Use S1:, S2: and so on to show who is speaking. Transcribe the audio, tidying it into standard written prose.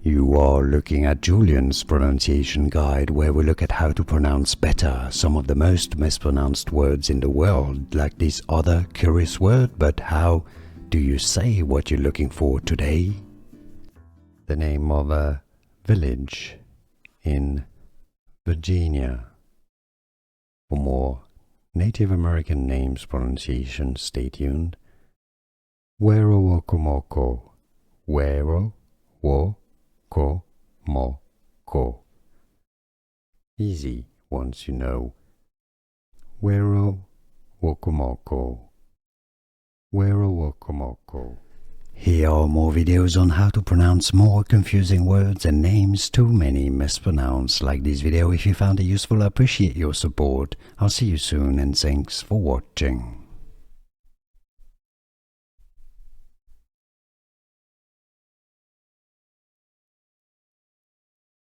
S1: You are looking at Julian's pronunciation guide, where we look at how to pronounce better some of the most mispronounced words in the world, like this other curious word. But how do you say what you're looking for today? The name of a village in Virginia. For more Native American names pronunciation, stay tuned. Werowocomoco. Werowocomoco. Easy once you know. Werowocomoco. Werowocomoco. Here are more videos on how to pronounce more confusing words and names too many mispronounced. Like this video if you found it useful. I appreciate your support. I'll see you soon and thanks for watching.